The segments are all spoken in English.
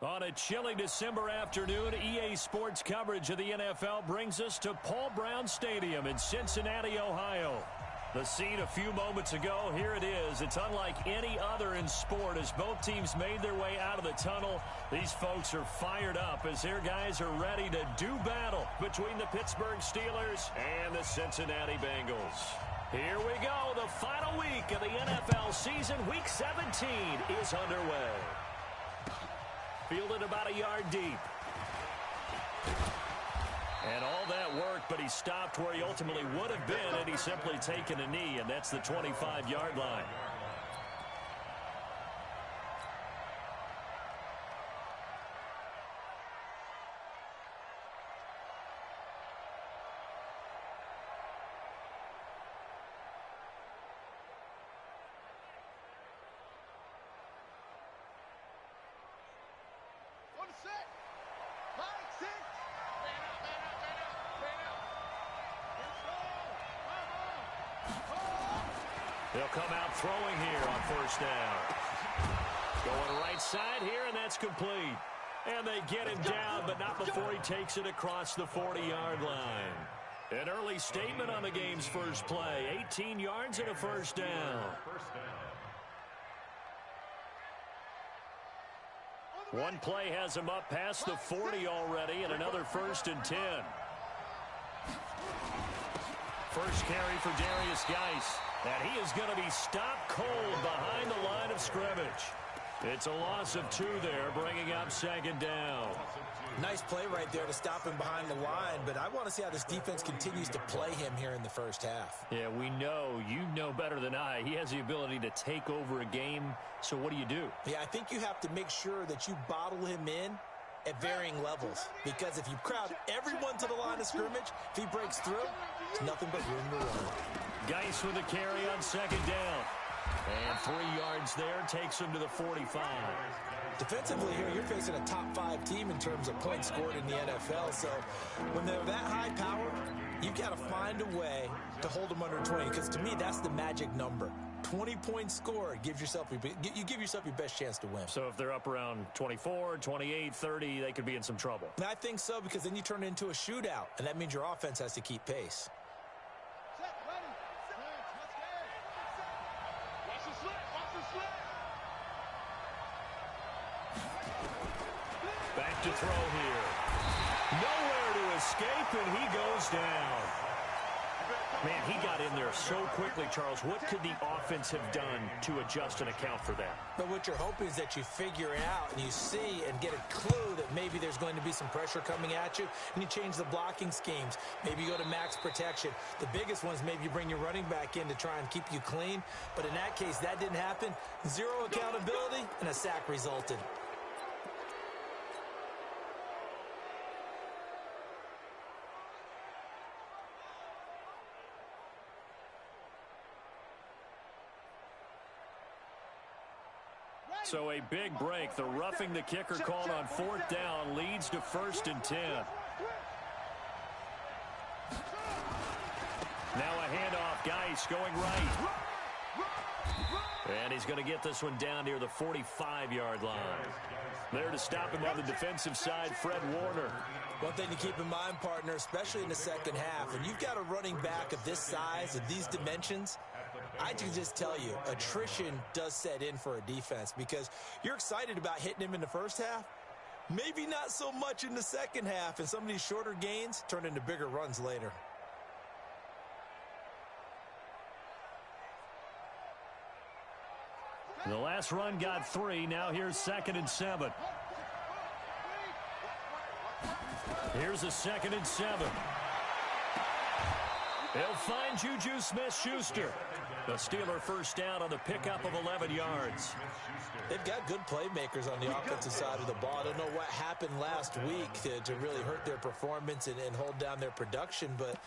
On a chilly December afternoon, EA Sports coverage of the NFL brings us to Paul Brown Stadium in Cincinnati, Ohio. The scene a few moments ago, here it is. It's unlike any other in sport as both teams made their way out of the tunnel. These folks are fired up as their guys are ready to do battle between the Pittsburgh Steelers and the Cincinnati Bengals. Here we go. The final week of the NFL season, Week 17, is underway. Fielded about a yard deep. And all that work, but he stopped where he ultimately would have been had he simply taken a knee, and that's the 25-yard line. They'll come out throwing here on first down. Going right side here, and that's complete. And they get him down, but not before he takes it across the 40-yard line. An early statement on the game's first play. 18 yards and a first down. One play has him up past the 40 already, and another 1st and 10. First carry for Darius Geis. And he is going to be stopped cold behind the line of scrimmage. It's a loss of 2 there, bringing up 2nd down. Nice play right there to stop him behind the line, but I want to see how this defense continues to play him here in the first half. Yeah, we know. You know better than I. He has the ability to take over a game, so what do you do? Yeah, I think you have to make sure that you bottle him in at varying levels, because if you crowd everyone to the line of scrimmage, if he breaks through, it's nothing but room to run. Geis with a carry on 2nd down. And 3 yards there takes him to the 45. Defensively here, you're facing a top 5 team in terms of points scored in the NFL. So when they're that high power, you've got to find a way to hold them under 20. Because to me, that's the magic number. 20 points scored gives yourself you give yourself your best chance to win. So if they're up around 24, 28, 30, they could be in some trouble. And I think so, because then you turn it into a shootout, and that means your offense has to keep pace. Back to throw here. Nowhere to escape, and he goes down. Man, he got in there so quickly, Charles. What could the offense have done to adjust and account for that? But what you're hoping is that you figure it out and you see and get a clue that maybe there's going to be some pressure coming at you, and you change the blocking schemes. Maybe you go to max protection. The biggest one is maybe you bring your running back in to try and keep you clean. But in that case, that didn't happen. 0 accountability, and a sack resulted. So a big break. The roughing the kicker called on 4th down leads to 1st and 10. Now a handoff. Geis going right. And he's going to get this one down near the 45-yard line. There to stop him on the defensive side, Fred Warner. One thing to keep in mind, partner, especially in the second half, when you've got a running back of this size, of these dimensions, I can just tell you, attrition does set in for a defense, because you're excited about hitting him in the first half, maybe not so much in the second half, and some of these shorter gains turn into bigger runs later. The last run got 3. Now here's 2nd and 7. Here's a 2nd and 7. They'll find Juju Smith-Schuster. The Steeler first down on the pickup of 11 yards. They've got good playmakers on the offensive side of the ball. I don't know what happened last week to really hurt their performance and hold down their production, but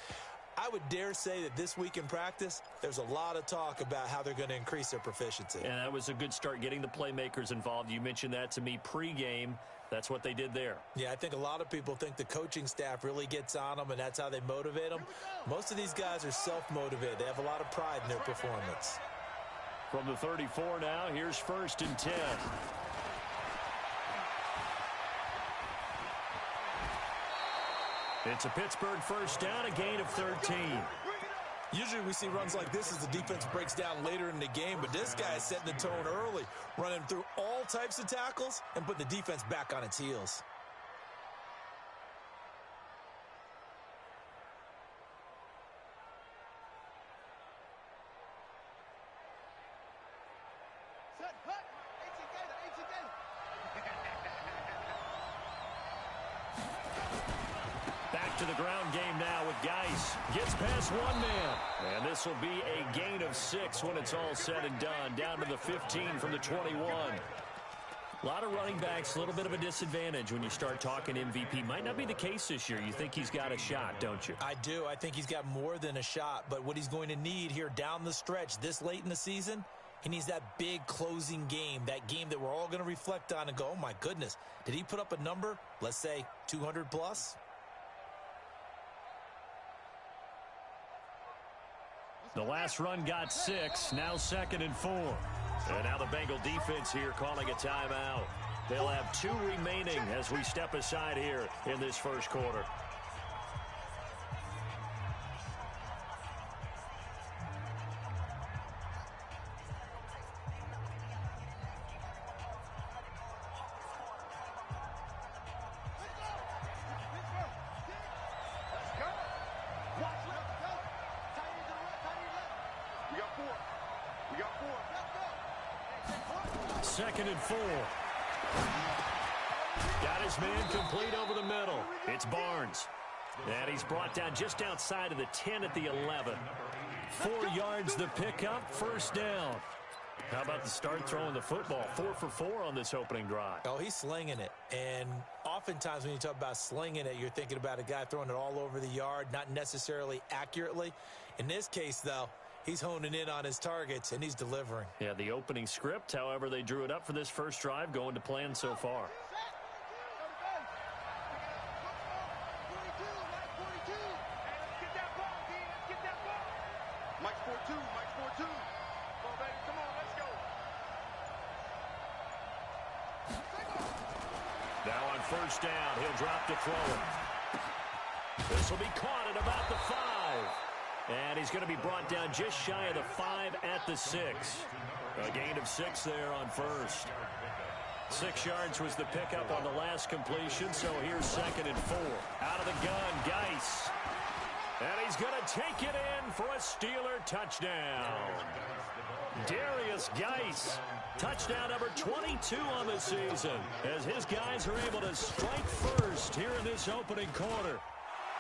I would dare say that this week in practice, there's a lot of talk about how they're going to increase their proficiency. And that was a good start, getting the playmakers involved. You mentioned that to me pregame. That's what they did there. Yeah, I think a lot of people think the coaching staff really gets on them, and that's how they motivate them. Most of these guys are self-motivated. They have a lot of pride in their performance. From the 34 now, here's 1st and 10. It's a Pittsburgh first down, a gain of 13. Usually we see runs like this as the defense breaks down later in the game, but this guy is setting the tone early, running through all types of tackles and putting the defense back on its heels. Back to the ground game now with Geis. Gets past one man. And this will be a gain of 6 when it's all said and done. Down to the 15 from the 21. A lot of running backs, a little bit of a disadvantage when you start talking MVP. Might not be the case this year. You think he's got a shot, don't you? I do. I think he's got more than a shot. But what he's going to need here down the stretch this late in the season, he needs that big closing game, that game that we're all going to reflect on and go, oh, my goodness, did he put up a number, let's say 200 plus? The last run got 6, now 2nd and 4. And now the Bengal defense here calling a timeout. They'll have 2 remaining as we step aside here in this first quarter. Second and 4. Got his man complete over the middle. It's Barnes. And he's brought down just outside of the 10 at the 11. 4 yards the pickup, first down. How about the start throwing the football? 4 for 4 on this opening drive. Oh, he's slinging it. And oftentimes when you talk about slinging it, you're thinking about a guy throwing it all over the yard, not necessarily accurately. In this case, though, he's honing in on his targets, and he's delivering. Yeah, the opening script, however, they drew it up for this first drive, going to plan so far. Now on first down, he'll drop to throw it. This will be caught at about the 5. And he's going to be brought down just shy of the 5 at the 6. A gain of 6 there on first. 6 yards was the pickup on the last completion, so here's 2nd and 4. Out of the gun, Geis. And he's going to take it in for a Steeler touchdown. Darius Geis, touchdown number 22 on the season, as his guys are able to strike first here in this opening quarter.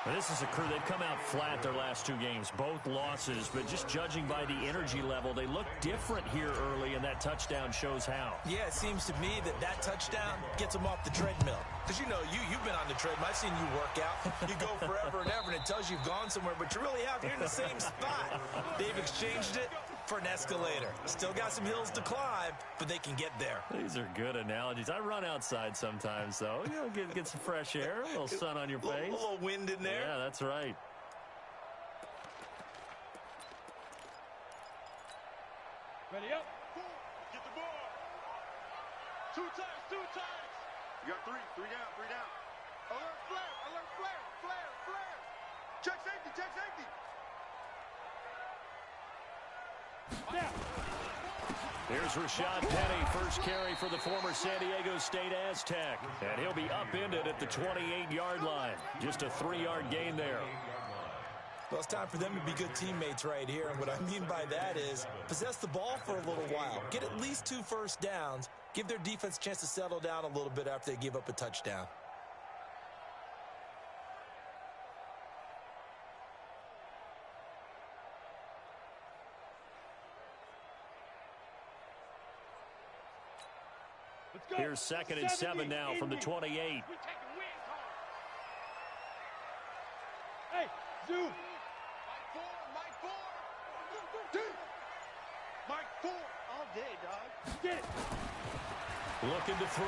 Now, this is a crew, they've come out flat their last 2 games, both losses, but just judging by the energy level, they look different here early, and that touchdown shows how. Yeah, it seems to me that touchdown gets them off the treadmill. Because, you know, you've been on the treadmill. I've seen you work out. You go forever and ever, and it tells you you've gone somewhere, but you really have. You're in the same spot. They've exchanged it for an escalator. Still got some hills to climb, but they can get there. These are good analogies. I run outside sometimes, though. You know, get some fresh air, a little sun on your face. A little wind in there. Yeah, that's right. Ready up. Get the ball. 2 times, 2 times. You got 3 down. Alert flare. Check safety. Now. Here's Rashad Penny, first carry for the former San Diego State Aztec. And he'll be upended at the 28-yard line. Just a 3-yard gain there. Well, it's time for them to be good teammates right here. And what I mean by that is possess the ball for a little while. Get at least 2 first downs. Give their defense a chance to settle down a little bit after they give up a touchdown. Here's 2nd and 7 now from the 28. Hey, Zoom. Mike 4. Mike 4 all day, dog. Get it. Looking to throw.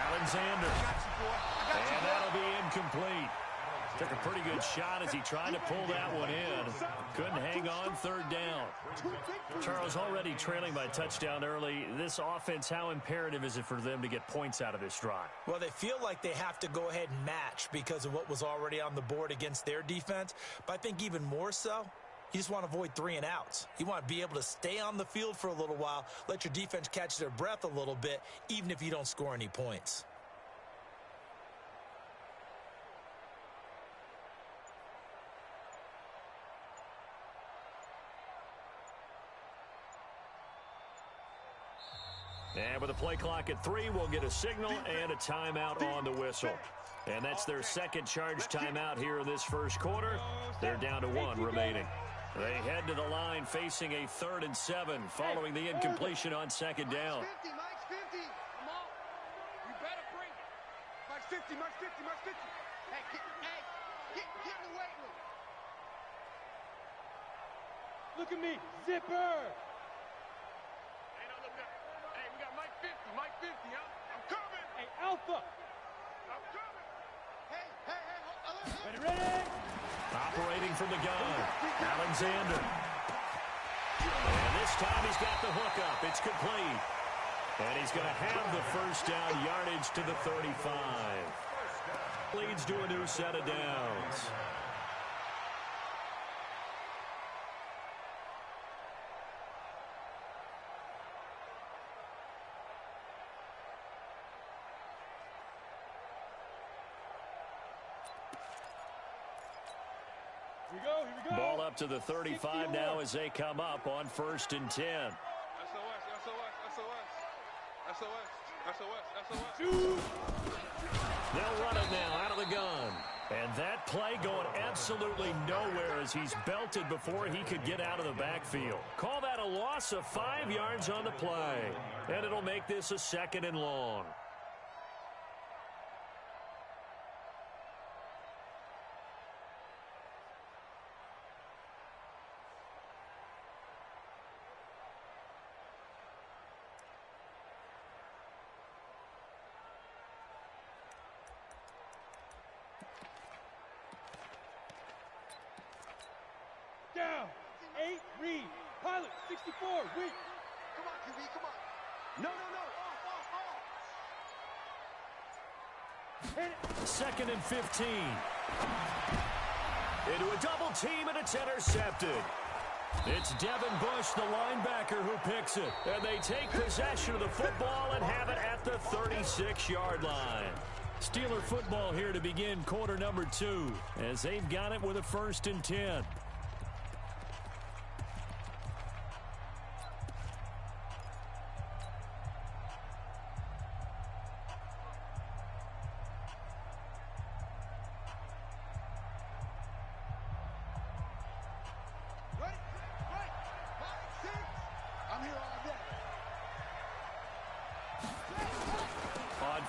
Alexander. I got you, boy. And that'll be incomplete. Took a pretty good shot as he tried to pull that one in. Couldn't hang on, third down. Charles, already trailing by a touchdown early. This offense, how imperative is it for them to get points out of this drive? Well, they feel like they have to go ahead and match because of what was already on the board against their defense. But I think even more so, you just want to avoid 3 and outs. You want to be able to stay on the field for a little while, let your defense catch their breath a little bit, even if you don't score any points. And with a play clock at 3, we'll get a signal and a timeout on the whistle. And that's their second charge timeout here in this first quarter. They're down to 1 remaining. They head to the line facing a 3rd and 7 following the incompletion on second down. Mike's 50. Come on. You better bring it. Mike's 50. Mike's 50. Mike's 50. Hey, get in the weight room. Look at me. Zipper. Mike 50, I'm coming. Hey, Alpha. I'm coming. Hey. Ready. Operating from the gun, Alexander. And this time he's got the hook up. It's complete. And he's going to have the first down, yardage to the 35. Leads to a new set of downs. Here we go. Ball up to the 35 now as they come up on 1st and 10. SOS. They'll run it now out of the gun. And that play going absolutely nowhere as he's belted before he could get out of the backfield. Call that a loss of 5 yards on the play. And it'll make this a 2nd and long. Down. 8, read. Pilot, 64, read. Come on, QB, come on. No. Off. Hit it. 2nd and 15. Into a double team, and it's intercepted. It's Devin Bush, the linebacker, who picks it. And they take possession of the football and have it at the 36-yard line. Steeler football here to begin quarter number 2 as they've got it with a 1st and 10.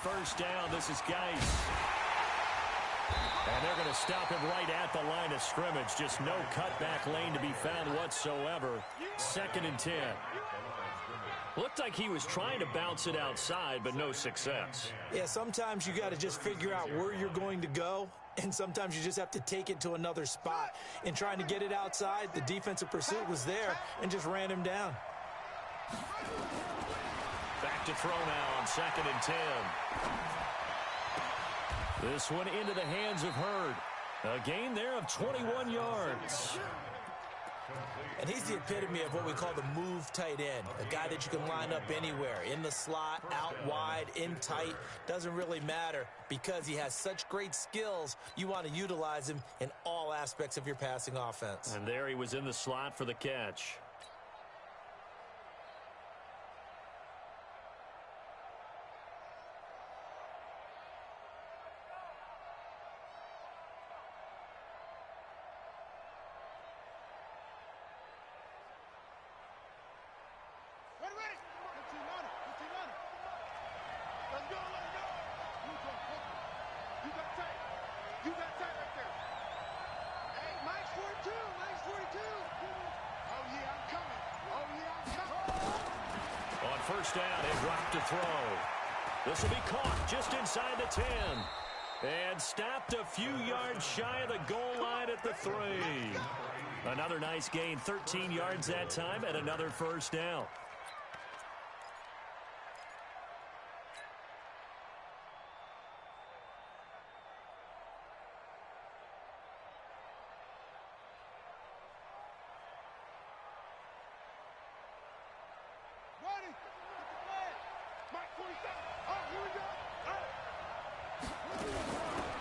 First down, this is Geis. And they're going to stop him right at the line of scrimmage. Just no cutback lane to be found whatsoever. 2nd and 10. Looked like he was trying to bounce it outside, but no success. Yeah, sometimes you got to just figure out where you're going to go, and sometimes you just have to take it to another spot. In trying to get it outside, the defensive pursuit was there and just ran him down. Back to throw now on 2nd and 10. This one into the hands of Hurd. A gain there of 21 yards. And he's the epitome of what we call the move tight end. A guy that you can line up anywhere. In the slot, out wide, in tight. Doesn't really matter because he has such great skills. You want to utilize him in all aspects of your passing offense. And there he was in the slot for the catch. First down, they drop to throw. This will be caught just inside the 10. And stopped a few yards shy of the goal line at the 3. Another nice gain, 13 yards that time, and another first down.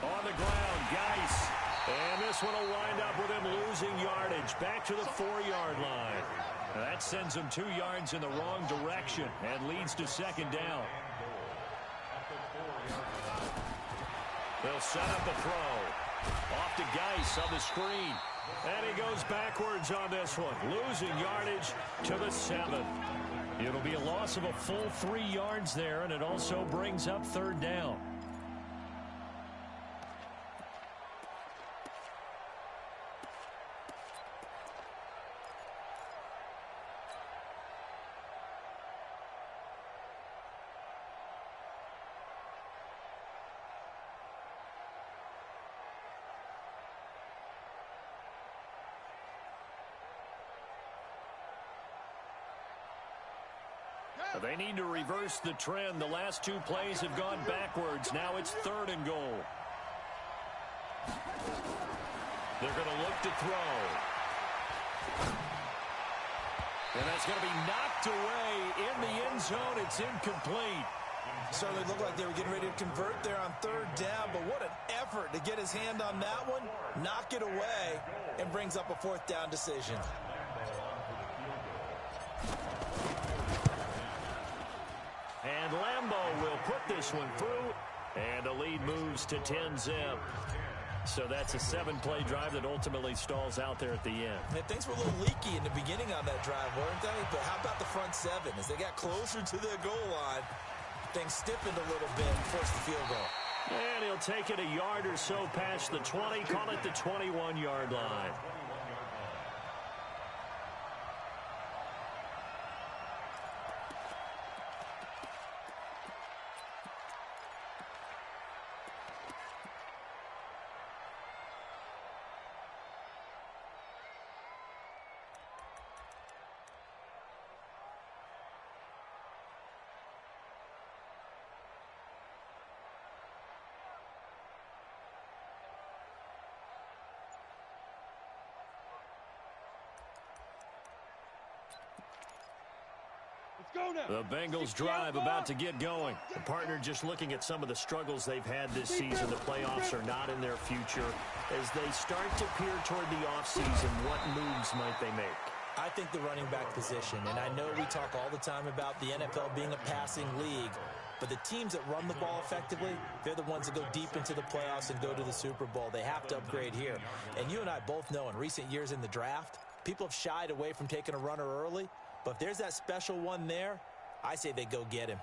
On the ground, Geis. And this one will wind up with him losing yardage back to the 4-yard line. That sends him 2 yards in the wrong direction and leads to second down. They'll set up a throw. Off to Geis on the screen. And he goes backwards on this one, losing yardage to the 7. It'll be a loss of a full 3 yards there, and it also brings up third down. They need to reverse the trend. The last 2 plays have gone backwards. Now it's 3rd and goal. They're going to look to throw. And that's going to be knocked away in the end zone. It's incomplete. Certainly looked like they were getting ready to convert there on 3rd down, but what an effort to get his hand on that one, knock it away, and brings up a 4th down decision. And Lambo will put this one through, and the lead moves to 10-zip. So that's a 7-play drive that ultimately stalls out there at the end. And things were a little leaky in the beginning on that drive, weren't they? But how about the front 7? As they got closer to the goal line, things stiffened a little bit and forced the field goal. And he'll take it a yard or so past the 20, call it the 21-yard line. The Bengals drive about to get going. The partner just looking at some of the struggles they've had this season. The playoffs are not in their future. As they start to peer toward the offseason, what moves might they make? I think the running back position, and I know we talk all the time about the NFL being a passing league, but the teams that run the ball effectively, they're the ones that go deep into the playoffs and go to the Super Bowl. They have to upgrade here. And you and I both know in recent years in the draft, people have shied away from taking a runner early, but if there's that special one there, I say they go get him.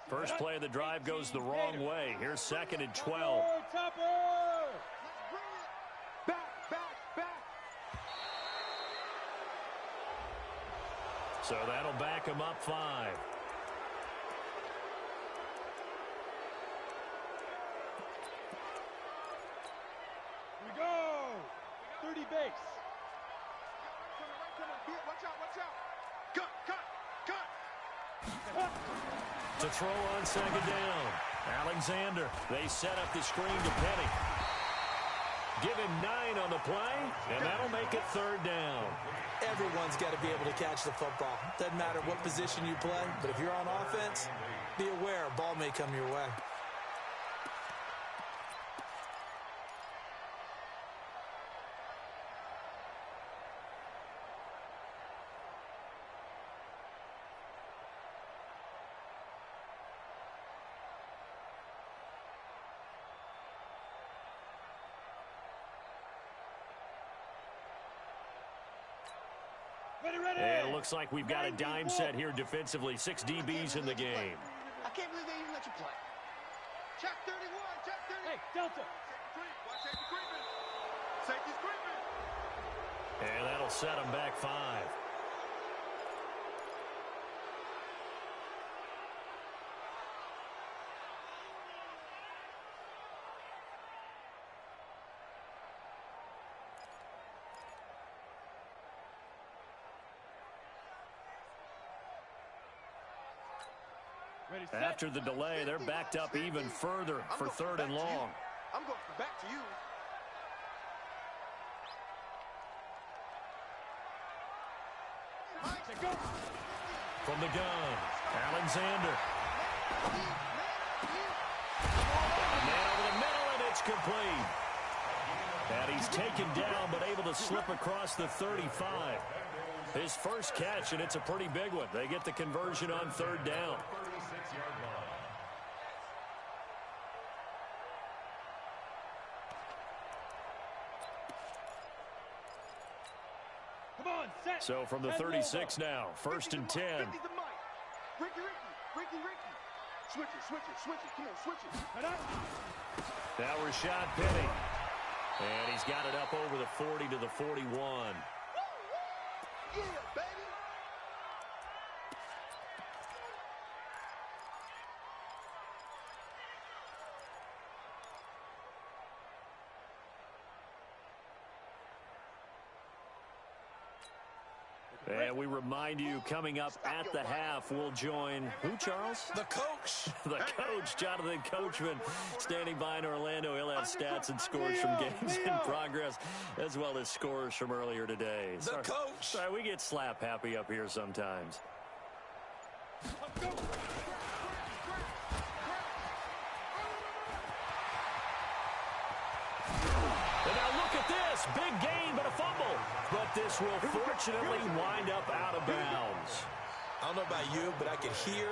First play of the drive goes the wrong way. Here's 2nd and 12. So that'll back him up 5. Here we go. 30 base. Watch out. Cut. To throw on 2nd down. Alexander. They set up the screen to Penny. Give him 9 on the play, and that'll make it 3rd down. Everyone's got to be able to catch the football. Doesn't matter what position you play, but if you're on offense, be aware a ball may come your way. And it looks like we've got a dime set here defensively. 6 DBs in the game. I can't believe they even let you play. Check 31, check 30. Hey, Delta. Watch safety creeping. Safety's creeping. And that'll set them back 5. After the delay, they're backed up even further for 3rd and long. I'm going back to you. From the gun, Alexander. Man over the middle, and it's complete. And he's taken down, but able to slip across the 35. His first catch, and it's a pretty big one. They get the conversion on 3rd down. So from the 36 now, 1st and 10. Switch it. Come on, switch it. Now Rashad Penny. And he's got it up over the 40 to the 41. Yeah, baby. And we remind you, coming up at the half, we'll join who, Charles? The coach. The coach, Jonathan Coachman, standing by in Orlando. He'll have stats and scores from games in progress, as well as scores from earlier today. The coach. Sorry, we get slap happy up here sometimes. And now look at this. Big gain, but a fumble. But this will fortunately wind up out of bounds. I don't know about you, but I could hear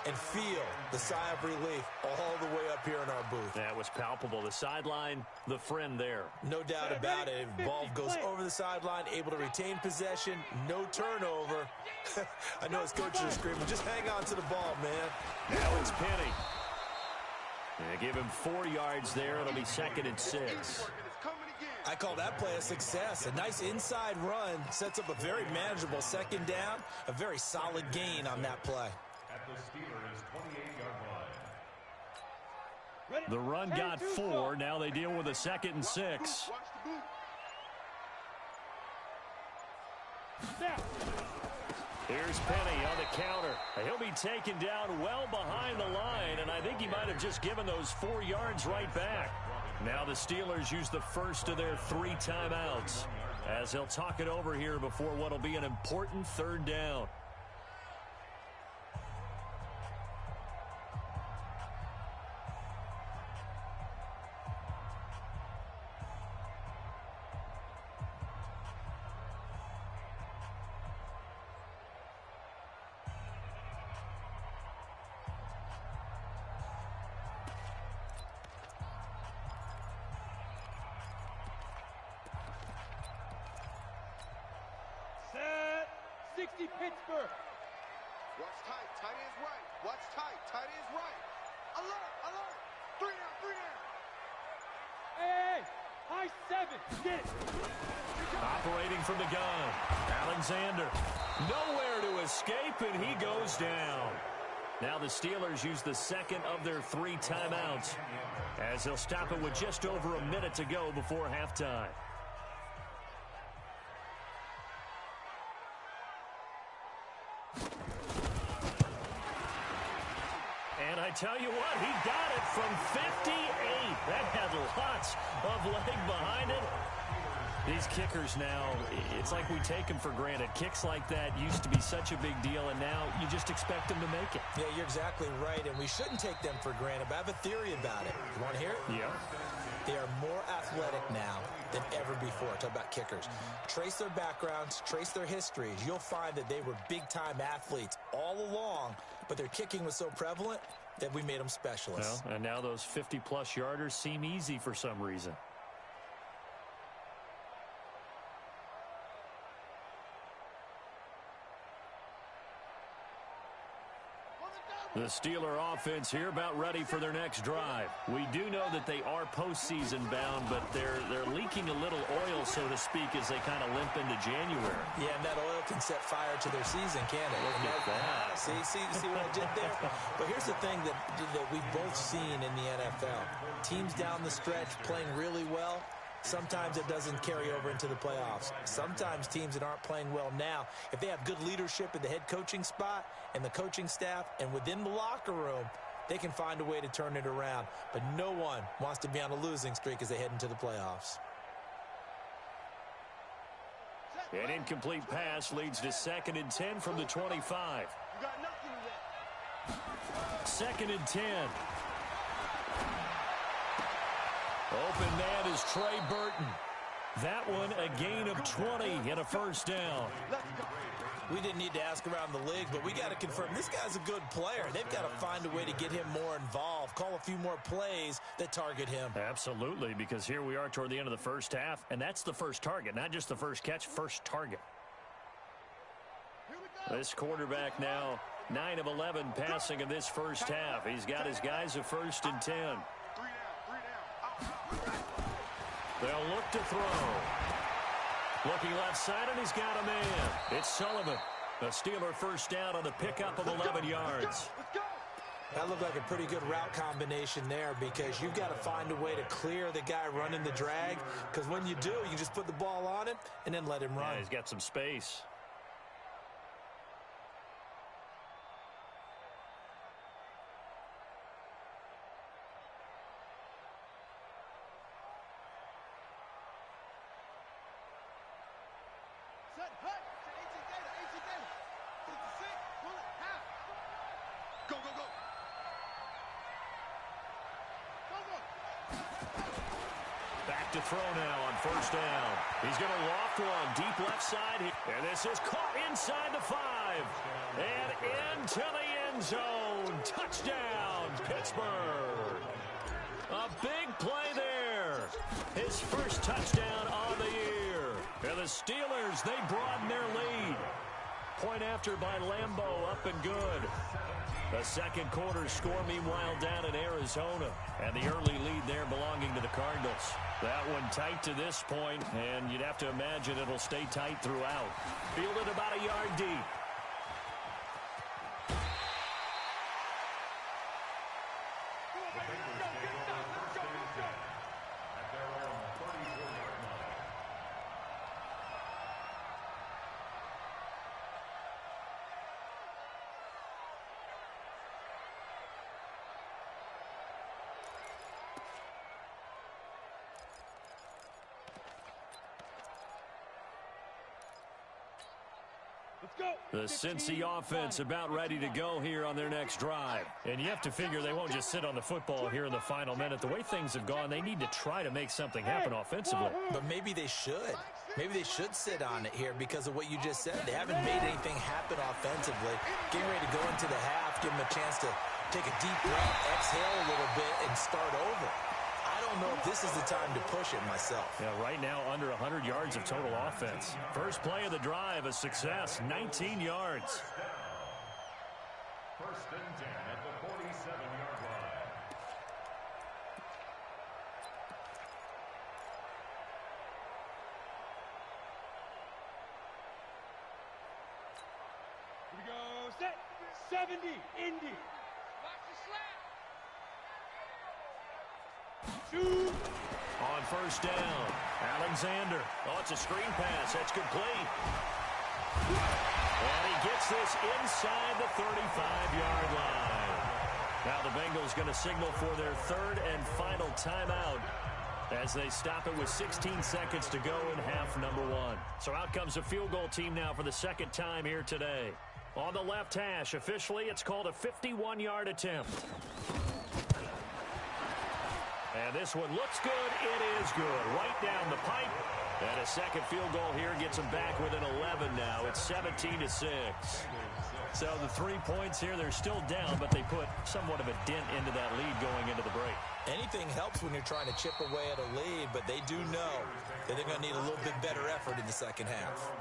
and feel the sigh of relief all the way up here in our booth. That was palpable. The sideline, the friend there. No doubt about it. Ball goes over the sideline, able to retain possession, no turnover. I know his coaches are screaming, just hang on to the ball, man. Now it's Penny. They give him 4 yards there. It'll be 2nd and 6. I call that play a success. A nice inside run sets up a very manageable 2nd down. A very solid gain on that play. The run got 4. Now they deal with a 2nd and 6. Here's Penny on the counter. He'll be taken down well behind the line, and I think he might have just given those 4 yards right back. Now the Steelers use the first of their 3 timeouts as they'll talk it over here before what will be an important 3rd down. Pittsburgh. Watch tight. Tight end's right. Watch tight. Tight end's right. Alert. Alert. 3 down. 3 down. Hey. High 7. Get it. Operating from the gun. Alexander. Nowhere to escape, and he goes down. Now the Steelers use the 2nd of their 3 timeouts as they'll stop it with just over a minute to go before halftime. And I tell you what, he got it from 58. That had lots of leg behind it. These kickers now, it's like we take them for granted. Kicks like that used to be such a big deal, and now you just expect them to make it. Yeah, you're exactly right, and we shouldn't take them for granted, but I have a theory about it. You want to hear it? Yeah. They are more athletic now than ever before. Talk about kickers. Trace their backgrounds, trace their histories. You'll find that they were big-time athletes all along, but their kicking was so prevalent that we made them specialists. Well, and now those 50-plus yarders seem easy for some reason. The Steeler offense here about ready for their next drive. We do know that they are postseason bound, but they're leaking a little oil, so to speak, as they kind of limp into January. Yeah, and that oil can set fire to their season, can't it? Look at that. See what I did there? But here's the thing that we've both seen in the NFL. Teams down the stretch playing really well. Sometimes it doesn't carry over into the playoffs. Sometimes teams that aren't playing well now, if they have good leadership in the head coaching spot and the coaching staff and within the locker room, they can find a way to turn it around. But no one wants to be on a losing streak as they head into the playoffs. An incomplete pass leads to 2nd and 10 from the 25. You got nothing left. 2nd and 10. Open man is Trey Burton. That one a gain of 20 and a first down. We didn't need to ask around the league, but we got to confirm this guy's a good player. They've got to find a way to get him more involved, call a few more plays that target him. Absolutely, because here we are toward the end of the first half, and that's the first target, not just the first catch, first target. This quarterback now 9 of 11 passing in this first half. He's got his guys a 1st and 10. They'll look to throw. Looking left side, and he's got a man. It's Sullivan. The Steeler first down on the pickup of 11 yards. That looked like a pretty good route combination there because you've got to find a way to clear the guy running the drag, because when you do, you just put the ball on it and then let him run. Yeah, he's got some space. To throw now on first down. He's going to loft one deep left side. And this is caught inside the 5. And into the end zone. Touchdown, Pittsburgh. A big play there. His first touchdown on the year. And the Steelers, they broaden their lead. Point after by Lambeau, up and good. The second quarter score, meanwhile, down in Arizona. And the early lead there belonging to the Cardinals. That one tight to this point, and you'd have to imagine it'll stay tight throughout. Fielded about a yard deep. The Cincy offense about ready to go here on their next drive. And you have to figure they won't just sit on the football here in the final minute. The way things have gone, they need to try to make something happen offensively. But maybe they should. Maybe they should sit on it here because of what you just said. They haven't made anything happen offensively. Getting ready to go into the half, give them a chance to take a deep breath, exhale a little bit, and start over. I don't know if this is the time to push it myself. Yeah, right now under 100 yards of total offense. First play of the drive, a success, 19 yards. 1st and 10 at the 47-yard line. Here we go. Set. 70. Indy. Watch the slap. Shoot. On first down, Alexander. Oh, it's a screen pass. That's complete. And he gets this inside the 35-yard line. Now the Bengals going to signal for their 3rd and final timeout as they stop it with 16 seconds to go in half number 1. So out comes a field goal team now for the 2nd time here today. On the left hash, officially, it's called a 51-yard attempt. And this one looks good. It is good. Right down the pipe. And a second field goal here gets them back within 11 now. It's 17-6. So the 3 points here, they're still down, but they put somewhat of a dent into that lead going into the break. Anything helps when you're trying to chip away at a lead, but they do know that they're going to need a little bit better effort in the second half.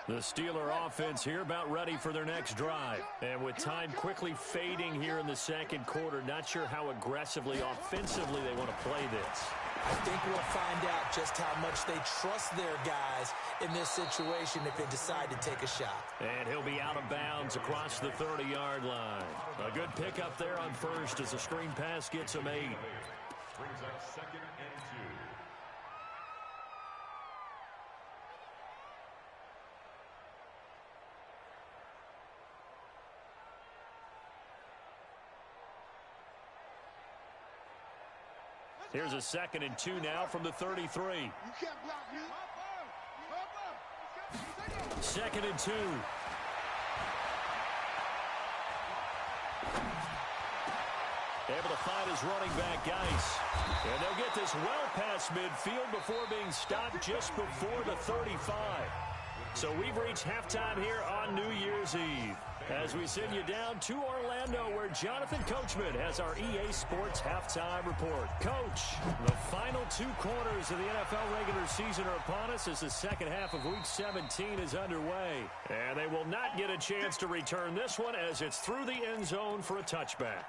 The Steeler offense here about ready for their next drive. And with time quickly fading here in the second quarter, not sure how aggressively, offensively they want to play this. I think we'll find out just how much they trust their guys in this situation if they decide to take a shot. And he'll be out of bounds across the 30-yard line. A good pickup there on first as the screen pass gets him 8. Brings up 2nd and 2. Here's a 2nd and 2 now from the 33. You can't block me. 2nd and 2. Able to find his running back, Geis. And they'll get this well past midfield before being stopped just before the 35. So we've reached halftime here on New Year's Eve, as we send you down to Orlando, where Jonathan Coachman has our EA Sports Halftime Report. Coach, the final 2 quarters of the NFL regular season are upon us as the second half of Week 17 is underway. And they will not get a chance to return this one as it's through the end zone for a touchback.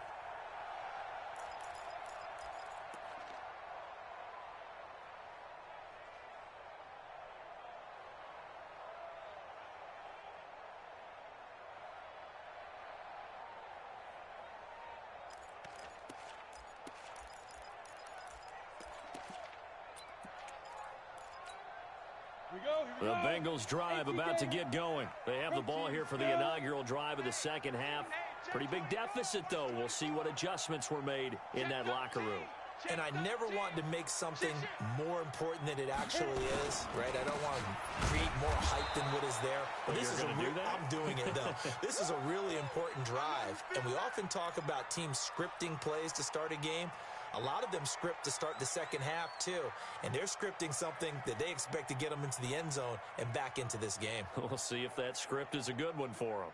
The Bengals drive about to get going. They have the ball here for the inaugural drive of the second half. Pretty big deficit, though. We'll see what adjustments were made in that locker room. And I never want to make something more important than it actually is, right? I don't want to create more hype than what is there. But this is I'm doing it, though. This is a really important drive. And we often talk about teams scripting plays to start a game. A lot of them script to start the second half, too. And they're scripting something that they expect to get them into the end zone and back into this game. We'll see if that script is a good one for them.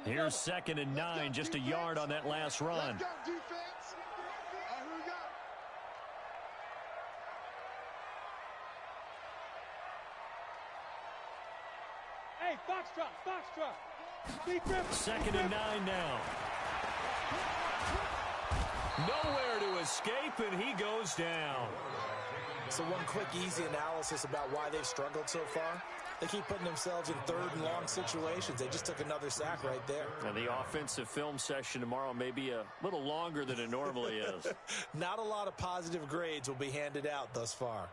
Here's 2nd and 9, just a yard on that last run. Let's go, defense. Here we go. Hey, Foxtrot. Defense. 2nd and 9 now. Nowhere to escape, and he goes down. So one quick, easy analysis about why they've struggled so far. They keep putting themselves in 3rd and long situations. They just took another sack right there. And the offensive film session tomorrow may be a little longer than it normally is. Not a lot of positive grades will be handed out thus far.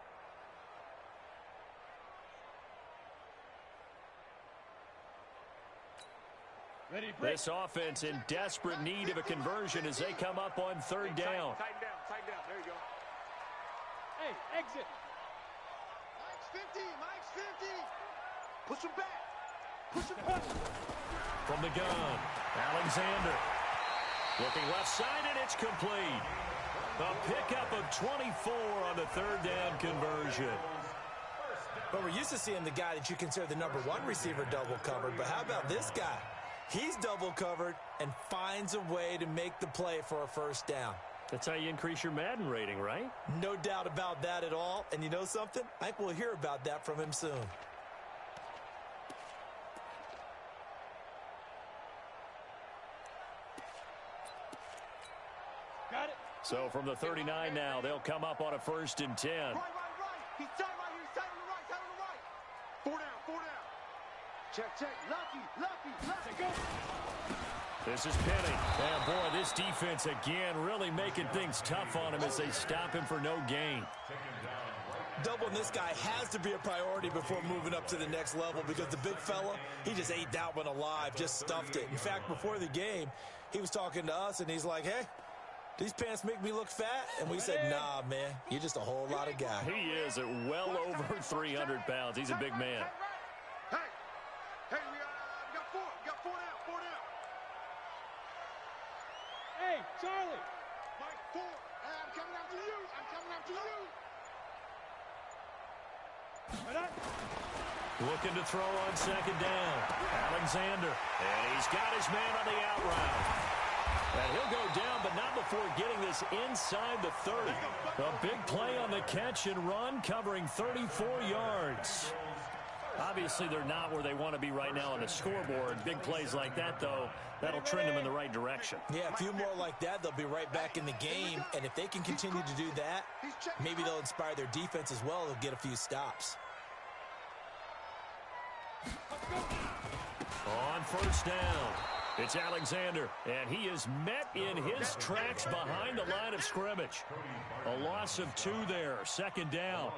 This offense in desperate need of a conversion as they come up on 3rd down. Tighten down. There you go. Hey, exit. Mike's 50. Push him back. From the gun, Alexander. Looking left side, and it's complete. A pickup of 24 on the 3rd down conversion. But we're used to seeing the guy that you consider the #1 receiver double covered. But how about this guy? He's double covered and finds a way to make the play for a 1st down. That's how you increase your Madden rating, right? No doubt about that at all. And you know something? I think we'll hear about that from him soon. Got it. So from the 39 now, they'll come up on a 1st and 10. Right. He's tight right here. He's tight on the right. 4 down. Check. Lucky. Go. This is Penny. And boy, this defense again really making things tough on him as they stop him for no gain. Doubling this guy has to be a priority before moving up to the next level, because the big fella, he just ate that one alive, just stuffed it. In fact, before the game, he was talking to us, and he's like, hey, these pants make me look fat? And we said, nah, man, you're just a whole lot of guy. He is at well over 300 pounds. He's a big man. Hey, we got 4. We got 4 down. Hey, Charlie. Mike, 4. Hey, I'm coming after you. Looking to throw on 2nd down. Alexander. And he's got his man on the out route. And he'll go down, but not before getting this inside the 30. A big play on the catch and run, covering 34 yards. Obviously, they're not where they want to be right now on the scoreboard. Big plays like that, though, that'll trend them in the right direction. Yeah, a few more like that, they'll be right back in the game. And if they can continue to do that, maybe they'll inspire their defense as well. They'll get a few stops. On first down, it's Alexander, and he is met in his tracks behind the line of scrimmage. A loss of 2 there, second down.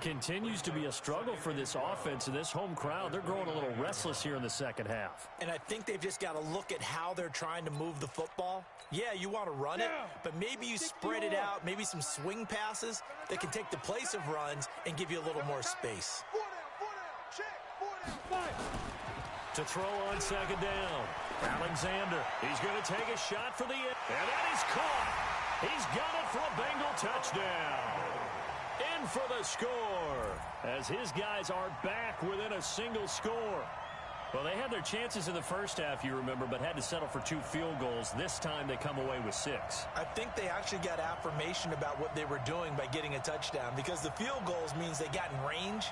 Continues to be a struggle for this offense and this home crowd. They're growing a little restless here in the second half. And I think they've just got to look at how they're trying to move the football. Yeah, you want to run it, but maybe you spread it out, maybe some swing passes that can take the place of runs and give you a little more space. To throw on second down, Alexander. He's going to take a shot for the end, and that is caught. He's got it for a Bengal touchdown. In for the score, as his guys are back within a single score. Well, they had their chances in the first half, you remember, but had to settle for 2 field goals. This time they come away with 6. I think they actually got affirmation about what they were doing by getting a touchdown, because the field goals means they got in range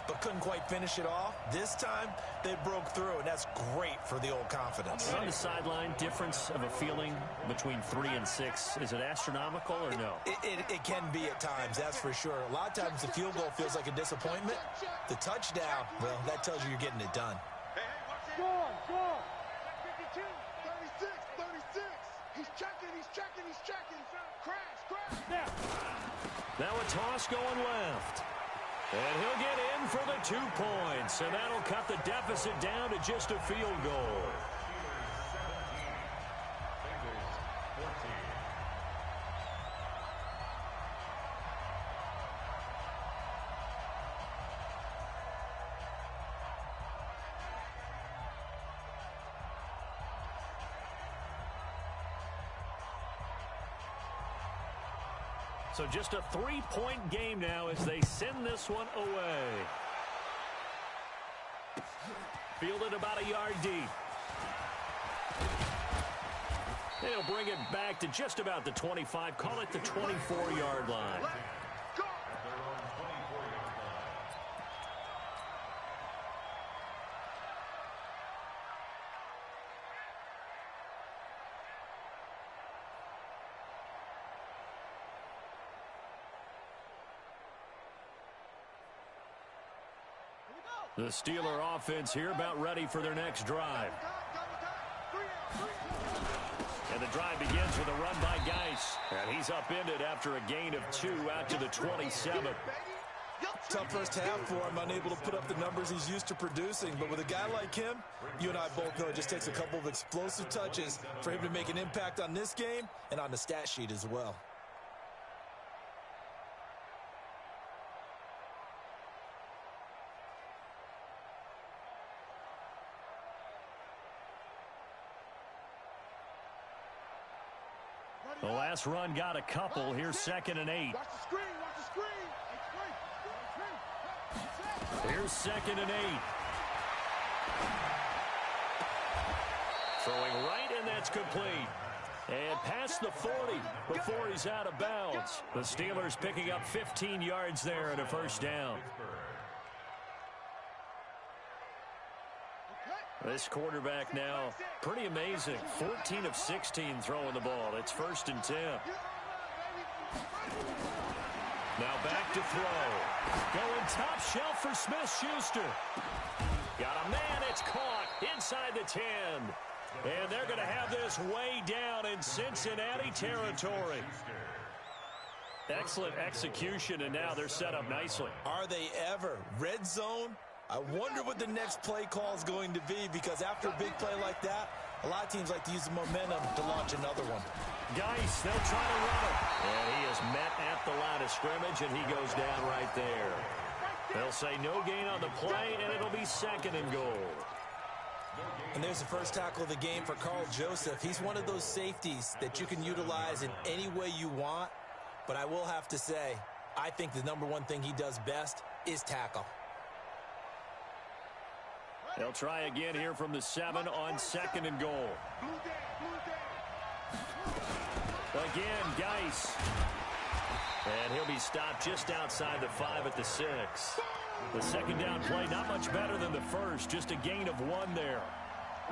but couldn't quite finish it off. This time, they broke through, and that's great for the old confidence. On the sideline, difference of a feeling between 3 and 6, is it astronomical or no? It can be at times, that's for sure. A lot of times the field goal feels like a disappointment. The touchdown, well, that tells you you're getting it done. Score! 52, 36, 36. He's checking. Crash. Now a toss going left. And he'll get in for the 2 points, and that'll cut the deficit down to just a field goal. So just a 3-point game now as they send this one away. Fielded about a yard deep. They'll bring it back to just about the 25. Call it the 24-yard line. The Steeler offense here about ready for their next drive. And the drive begins with a run by Geis. And he's upended after a gain of 2 out to the 27. Tough first half for him, unable to put up the numbers he's used to producing. But with a guy like him, you and I both know it just takes a couple of explosive touches for him to make an impact on this game and on the stat sheet as well. The last run got a couple. Here's 2nd and 8. Watch the screen. Here's 2nd and 8. Throwing right, and that's complete. And past the 40 before he's out of bounds. The Steelers picking up 15 yards there and a first down. This quarterback now, pretty amazing. 14 of 16 throwing the ball. It's 1st and 10. Now back to throw. Going top shelf for Smith-Schuster. Got a man, it's caught inside the 10. And they're going to have this way down in Cincinnati territory. Excellent execution, and now they're set up nicely. Are they ever? Red zone? I wonder what the next play call is going to be, because after a big play like that, a lot of teams like to use the momentum to launch another one. Geis, they'll try to run him. And he is met at the line of scrimmage, and he goes down right there. They'll say no gain on the play, and it'll be 2nd and goal. And there's the first tackle of the game for Carl Joseph. He's one of those safeties that you can utilize in any way you want. But I will have to say, I think the #1 thing he does best is tackle. They'll try again here from the 7 on 2nd and goal. Again, Geis. And he'll be stopped just outside the 5 at the 6. The second down play, not much better than the first, just a gain of 1 there.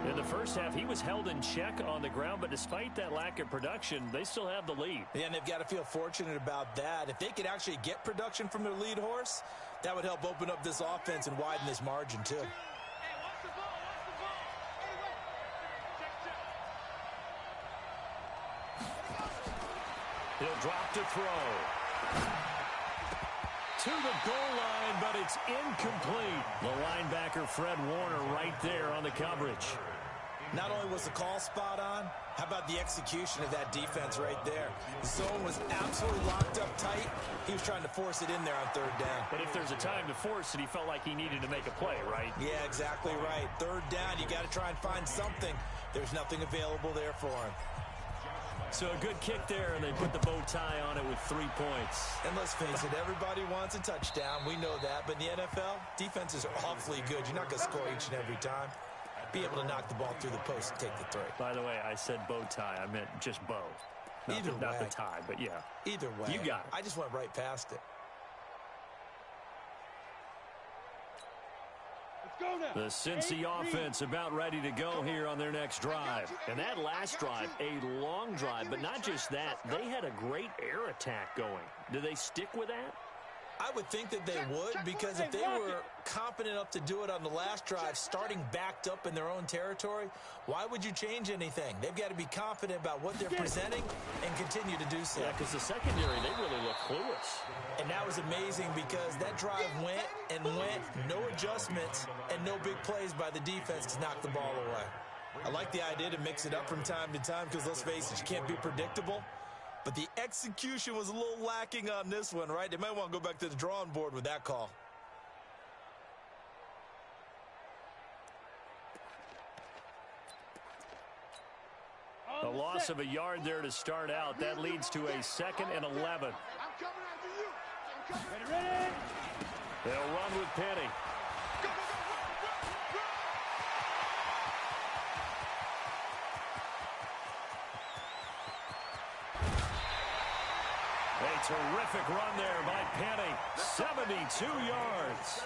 In the first half, he was held in check on the ground, but despite that lack of production, they still have the lead. Yeah, and they've got to feel fortunate about that. If they could actually get production from their lead horse, that would help open up this offense and widen this margin, too. He'll drop to throw. To the goal line, but it's incomplete. The linebacker, Fred Warner, right there on the coverage. Not only was the call spot on, how about the execution of that defense right there? The zone was absolutely locked up tight. He was trying to force it in there on 3rd down. But if there's a time to force it, he felt like he needed to make a play, right? Yeah, exactly right. 3rd down, you got to try and find something. There's nothing available there for him. So a good kick there, and they put the bow tie on it with 3 points. And let's face it, everybody wants a touchdown. We know that. But in the NFL, defenses are awfully good. You're not going to score each and every time. Be able to knock the ball through the post and take the 3. By the way, I said bow tie. I meant just bow. Not the tie, but yeah. Either way. You got it. I just went right past it. The Cincy offense about ready to go here on their next drive. And that last drive, a long drive, but not just that. They had a great air attack going. Do they stick with that? I would think that they would, because if they were confident enough to do it on the last drive, starting backed up in their own territory, why would you change anything? They've got to be confident about what they're presenting and continue to do so. Yeah, because the secondary, they really look clueless. And that was amazing because that drive went and went, no adjustments, and no big plays by the defense to knock the ball away. I like the idea to mix it up from time to time because, let's face it, you can't be predictable. But the execution was a little lacking on this one, right? They might want to go back to the drawing board with that call. A loss of a yard there to start out. That leads to a 2nd and 11. I'm coming after you. I'm coming. Ready? They'll run with Penny. Go, go, go, run, run. A terrific run there by Penny. 72 yards.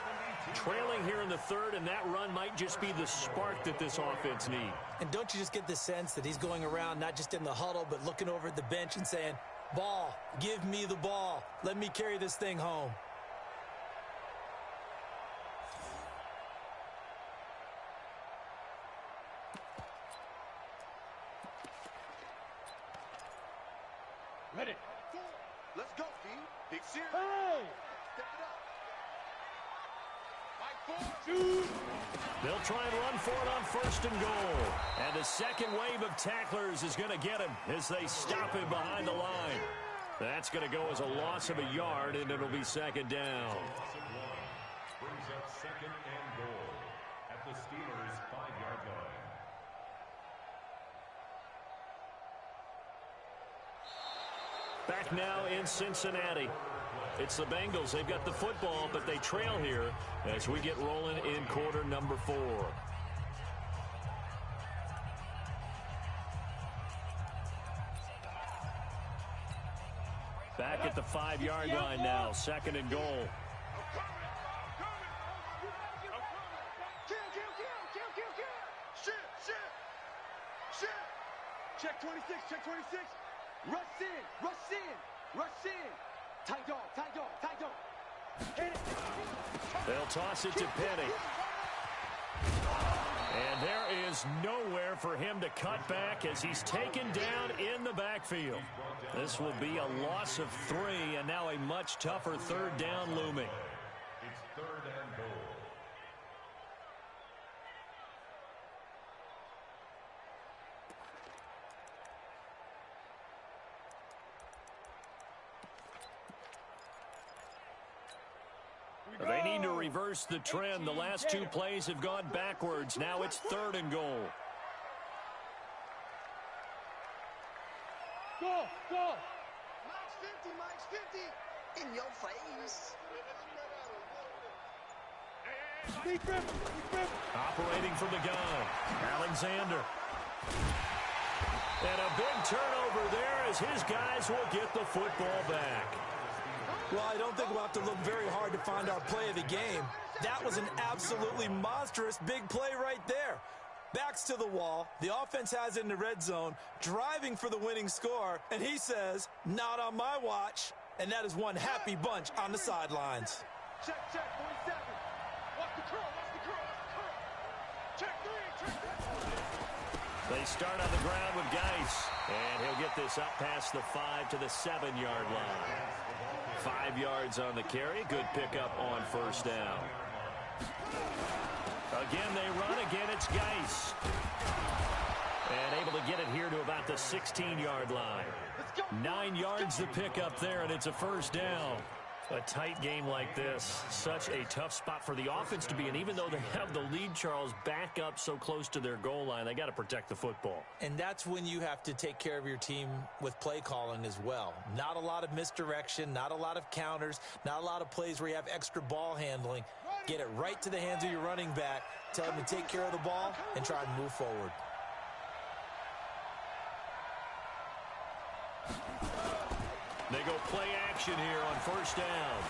Trailing here in the 3rd, and that run might just be the spark that this offense needs. And don't you just get the sense that he's going around not just in the huddle, but looking over at the bench and saying, ball, give me the ball. Let me carry this thing home. Ready. Let's go, D. Big series. Hey! Step it up. Mike 4. They'll try and run for it on 1st and goal. And the second wave of tacklers is going to get him as they stop him behind the line. That's going to go as a loss of a yard, and it'll be 2nd down. Brings up 2nd and goal at the Steelers' 5-yard line. Back now in Cincinnati. It's the Bengals. They've got the football, but they trail here as we get rolling in quarter number 4. Back at the 5-yard line now. 2nd and goal. Check 26, check 26. Rush in, rush in, rush in. Tight dog, tight dog, tight dog. Hit it. They'll toss it to Penny. And there is nowhere for him to cut back as he's taken down in the backfield. This will be a loss of 3, and now a much tougher 3rd down looming. It's 3rd and goal. They need to reverse the trend. The last 2 plays have gone backwards. Now it's 3rd and goal. Go, go. Mike's 50. In your face. Operating from the gun, Alexander. And a big turnover there as his guys will get the football back. Well, I don't think we'll have to look very hard to find our play of the game. That was an absolutely monstrous big play right there. Backs to the wall. The offense has it in the red zone, driving for the winning score. And he says, not on my watch. And that is one happy bunch on the sidelines. Check, 47. Watch the curl, watch the curl, watch the curl. Check 3, check 3. They start on the ground with Geis. And he'll get this up past the 5 to the 7-yard line. 5 yards on the carry. Good pickup on first down. Again, they run. Again, it's Geis. And able to get it here to about the 16-yard line. 9 yards to pick up there, and it's a first down. A tight game like this, such a tough spot for the offense to be in. Even though they have the lead, Charles, back up so close to their goal line, they got to protect the football. And that's when you have to take care of your team with play calling as well. Not a lot of misdirection, not a lot of counters, not a lot of plays where you have extra ball handling. Get it right to the hands of your running back, tell him to take care of the ball, and try and move forward. They go play action here on first down.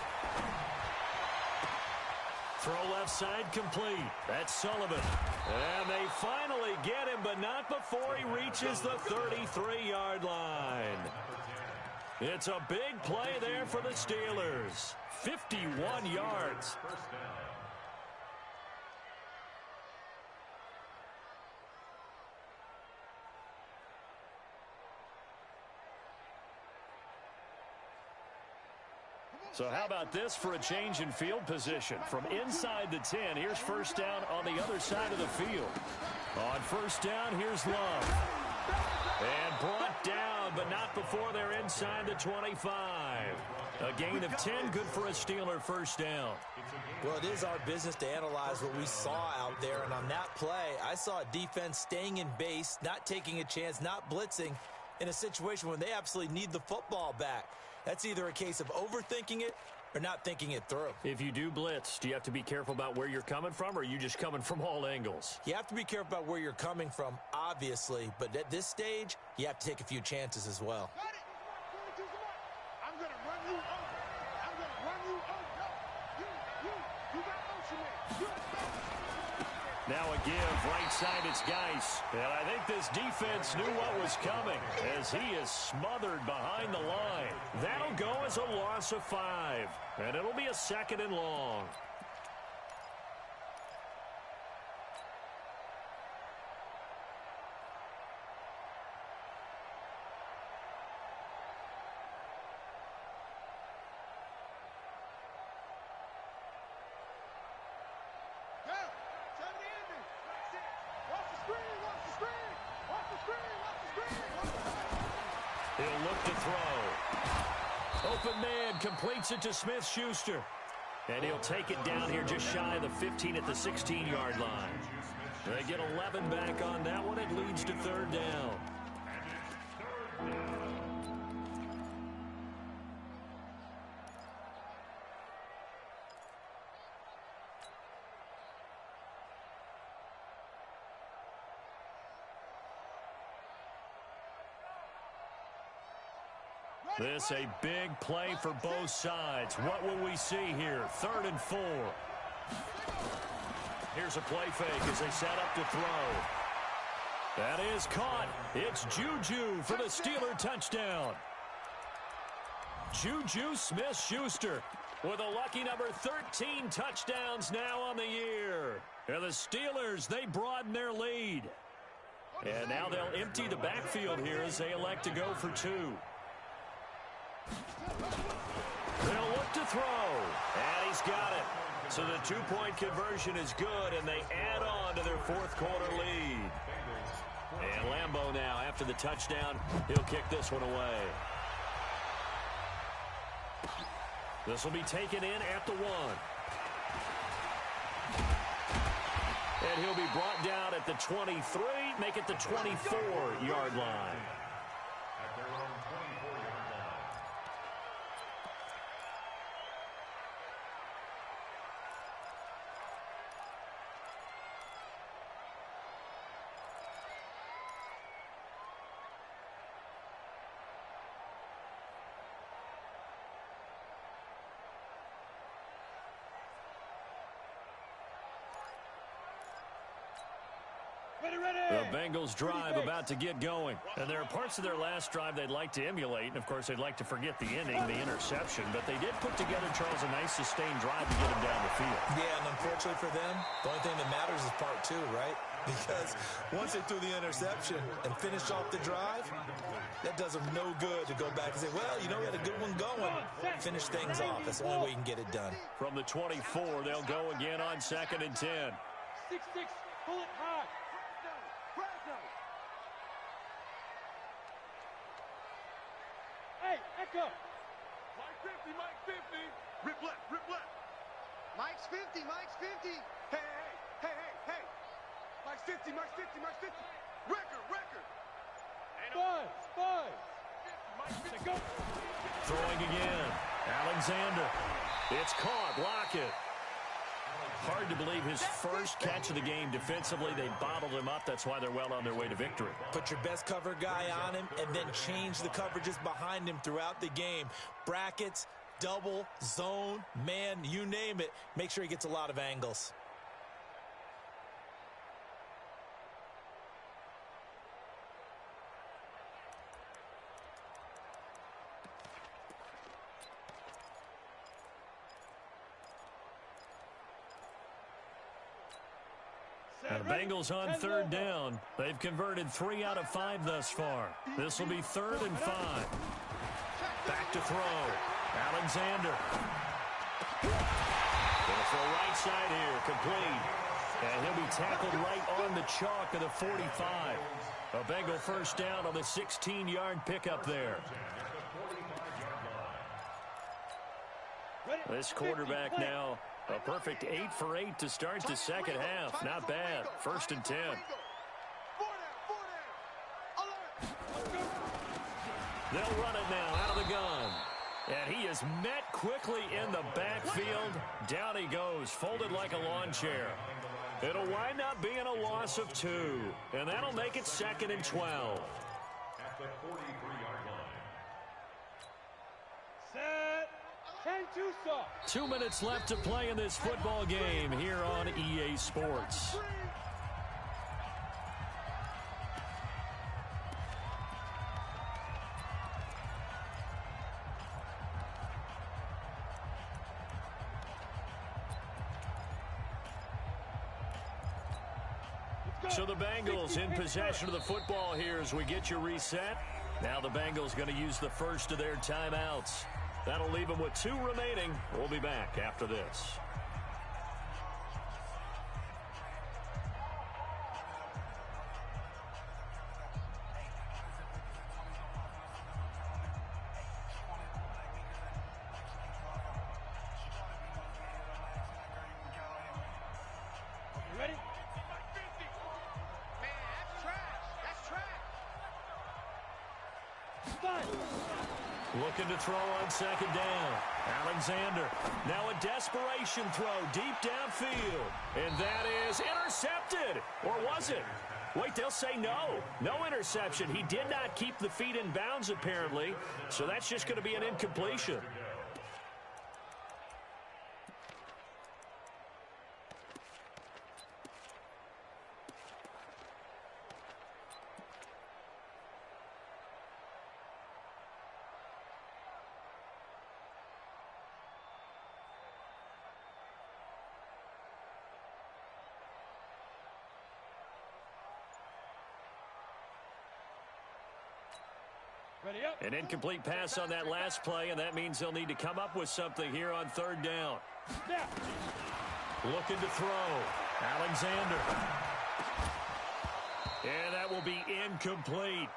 Throw left side complete. That's Sullivan. And they finally get him, but not before he reaches the 33-yard line. It's a big play there for the Steelers. 51 yards. So how about this for a change in field position? From inside the 10, here's first down on the other side of the field. On first down, here's Love. And brought down, but not before they're inside the 25. A gain of 10, good for a Steeler first down. Well, it is our business to analyze what we saw out there. And on that play, I saw a defense staying in base, not taking a chance, not blitzing in a situation when they absolutely need the football back. That's either a case of overthinking it or not thinking it through. If you do blitz, do you have to be careful about where you're coming from, or are you just coming from all angles? You have to be careful about where you're coming from, obviously. But at this stage, you have to take a few chances as well. I'm going to run you over. I'm going to run you over. You got motion man. Now a give, right side, it's Geis. And I think this defense knew what was coming as he is smothered behind the line. That'll go as a loss of 5. And it'll be a 2nd and long. He'll look to throw. Open man completes it to Smith-Schuster. And he'll take it down here just shy of the 15 at the 16-yard line. They get 11 back on that one. It leads to 3rd down. This a big play for both sides. What will we see here? 3rd and 4. Here's a play fake as they set up to throw. That is caught. It's Juju for the Steeler touchdown. Juju Smith-Schuster with a lucky number 13 touchdowns now on the year. And the Steelers, they broaden their lead. And now they'll empty the backfield here as they elect to go for 2. They'll look to throw, and he's got it. So the 2-point conversion is good, and they add on to their 4th quarter lead. And Lambeau now, after the touchdown, he'll kick this one away. This will be taken in at the 1. And he'll be brought down at the 23, make it the 24-yard line. The Bengals drive about to get going. And there are parts of their last drive they'd like to emulate. And, of course, they'd like to forget the inning, the interception. But they did put together, Charles, a nice sustained drive to get them down the field. Yeah, and unfortunately for them, the only thing that matters is part two, right? Because once they threw the interception and finished off the drive, that does them no good to go back and say, well, you know, we had a good one going. Finish things off. That's the only way you can get it done. From the 24, they'll go again on 2nd and 10. 6-6, pull it high. Hey, Echo. Mike 50, Mike 50. Rip left, rip left. Mike's 50, Mike's 50. Hey. Mike's 50, Mike's 50, Mike's 50. Record. Buzz. Mike 50. Go. Throwing again. Alexander. It's caught. Lockett. Hard to believe his first catch of the game defensively. They bottled him up. That's why they're well on their way to victory. Put your best cover guy on him and then change the coverages behind him throughout the game. Brackets, double, zone, man, you name it. Make sure he gets a lot of angles. And the Bengals on 3rd down. They've converted 3 out of 5 thus far. This will be 3rd and 5. Back to throw. Alexander. Going for a right side here. Complete. And he'll be tackled right on the chalk of the 45. A Bengal first down on the 16-yard pickup there. This quarterback now, a perfect 8 for 8 to start the second half. Not bad. 1st and 10. They'll run it now out of the gun. And he is met quickly in the backfield. Down he goes, folded like a lawn chair. It'll wind up being a loss of 2. And that'll make it 2nd and 12. At the 43-yard line. Set. 10-2 saw. 2 minutes left to play in this football game here on EA Sports. So the Bengals in possession of the football here as we get you reset. Now the Bengals going to use the first of their timeouts. That'll leave them with 2 remaining. We'll be back after this. You ready? Man, that's trash. That's trash. Fine. Looking to throw on 2nd down. Alexander. Now a desperation throw deep downfield. And that is intercepted. Or was it? Wait, they'll say no. No interception. He did not keep the feet in bounds, apparently. So that's just going to be an incompletion. Ready up. An incomplete pass on that last play, and that means they'll need to come up with something here on 3rd down. Snap. Looking to throw. Alexander. And that will be incomplete.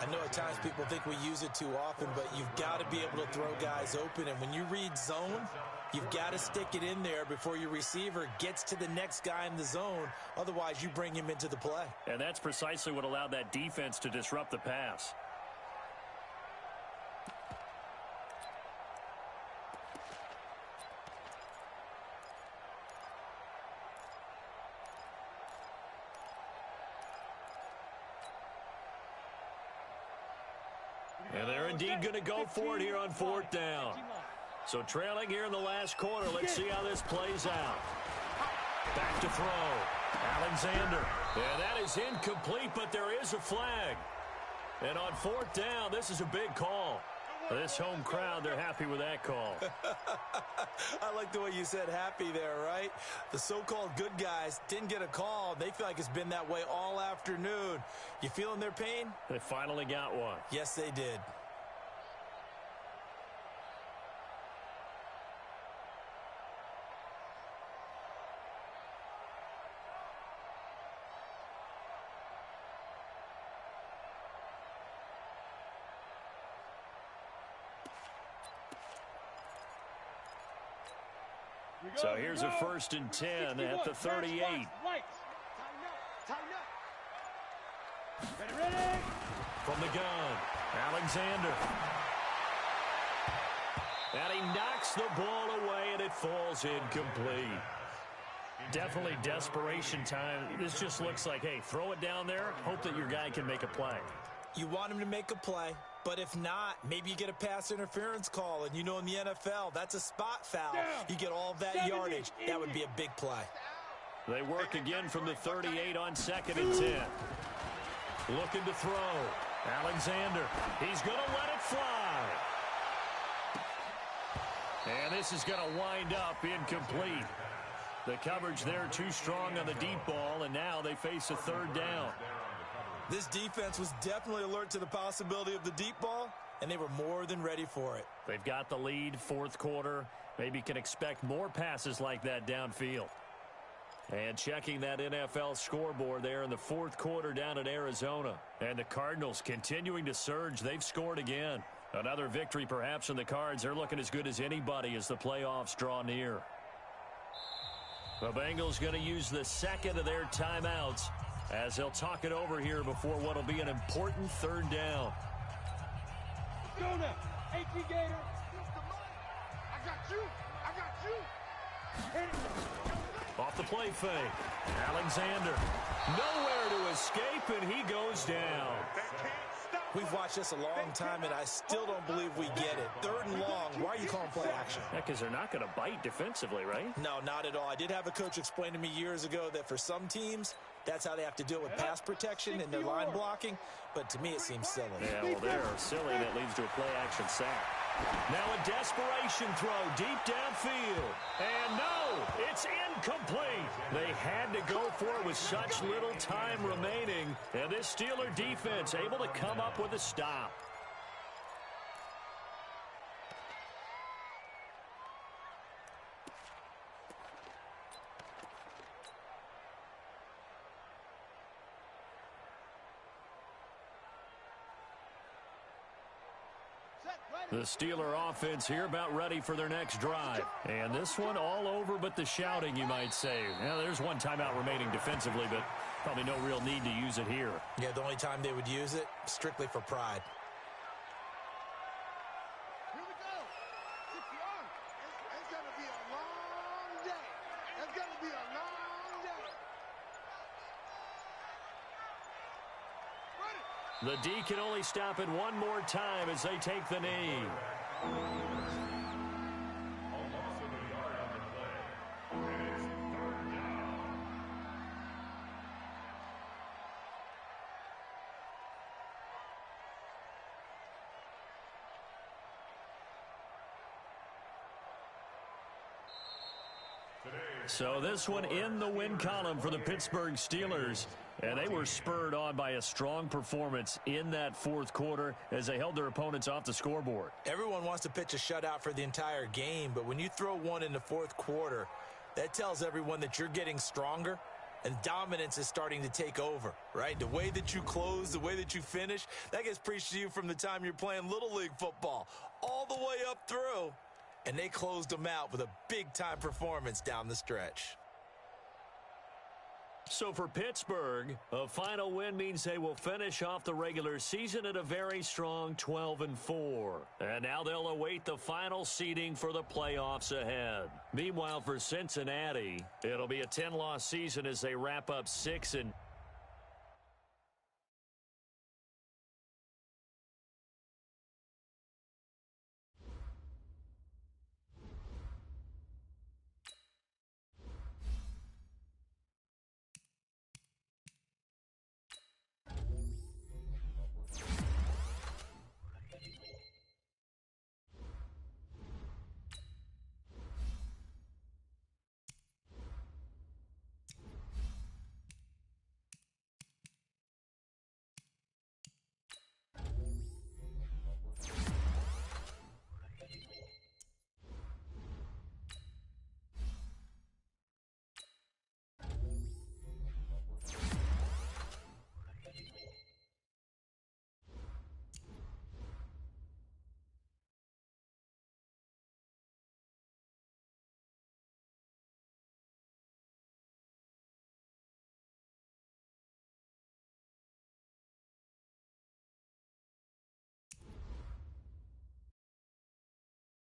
I know at times people think we use it too often, but you've got to be able to throw guys open. And when you read zone, you've got to stick it in there before your receiver gets to the next guy in the zone. Otherwise, you bring him into the play. And that's precisely what allowed that defense to disrupt the pass. And they're indeed going to go for it here on 4th down. So trailing here in the last quarter. Let's see how this plays out. Back to throw. Alexander. And that is incomplete, but there is a flag. And on 4th down, this is a big call. This home crowd, they're happy with that call. I like the way you said happy there, right? The so-called good guys didn't get a call. They feel like it's been that way all afternoon. You feeling their pain? They finally got one. Yes, they did. So here's a 1st and 10 at the 38. Tighten up. Ready. From the gun, Alexander. And he knocks the ball away, and it falls incomplete. Definitely desperation time. This just looks like, hey, throw it down there, hope that your guy can make a play. You want him to make a play, but if not, maybe you get a pass interference call, and you know in the NFL, that's a spot foul. You get all of that yardage. That would be a big play. They work again from the 38 on 2nd and 10. Looking to throw. Alexander. He's going to let it fly. And this is going to wind up incomplete. The coverage there too strong on the deep ball, and now they face a 3rd down. This defense was definitely alert to the possibility of the deep ball, and they were more than ready for it. They've got the lead, 4th quarter. Maybe can expect more passes like that downfield. And checking that NFL scoreboard there in the 4th quarter down in Arizona. And the Cardinals continuing to surge. They've scored again. Another victory perhaps in the cards. They're looking as good as anybody as the playoffs draw near. The Bengals going to use the 2nd of their timeouts as they'll talk it over here before what will be an important 3rd down. Go now. AP Gator. I got you. Hit it. Off the play fake. Alexander. Nowhere to escape, and he goes down. We've watched this a long time, and I still don't believe we get it. 3rd and long. Why are you calling play action? Yeah, because they're not going to bite defensively, right? No, not at all. I did have a coach explain to me years ago that for some teams, that's how they have to deal with pass protection and their line blocking. But to me, it seems silly. Yeah, well, they're silly. That leads to a play-action sack. Now a desperation throw deep downfield. And no, it's incomplete. They had to go for it with such little time remaining. And this Steeler defense able to come up with a stop. The Steeler offense here about ready for their next drive. And this one all over but the shouting, you might say. Now, there's one timeout remaining defensively, but probably no real need to use it here. Yeah, the only time they would use it, strictly for pride. Here we go. 6 1. It's going to be a long day. It's going to be a long day. Ready. The D can only stop it one more time as they take the knee. So this one in the win column for the Pittsburgh Steelers. And they were spurred on by a strong performance in that 4th quarter as they held their opponents off the scoreboard. Everyone wants to pitch a shutout for the entire game, but when you throw one in the 4th quarter, that tells everyone that you're getting stronger and dominance is starting to take over, right? The way that you close, the way that you finish, that gets preached to you from the time you're playing Little League football all the way up through. And they closed them out with a big-time performance down the stretch. So for Pittsburgh, a final win means they will finish off the regular season at a very strong 12-4. And now they'll await the final seeding for the playoffs ahead. Meanwhile, for Cincinnati, it'll be a 10-loss season as they wrap up 6-2.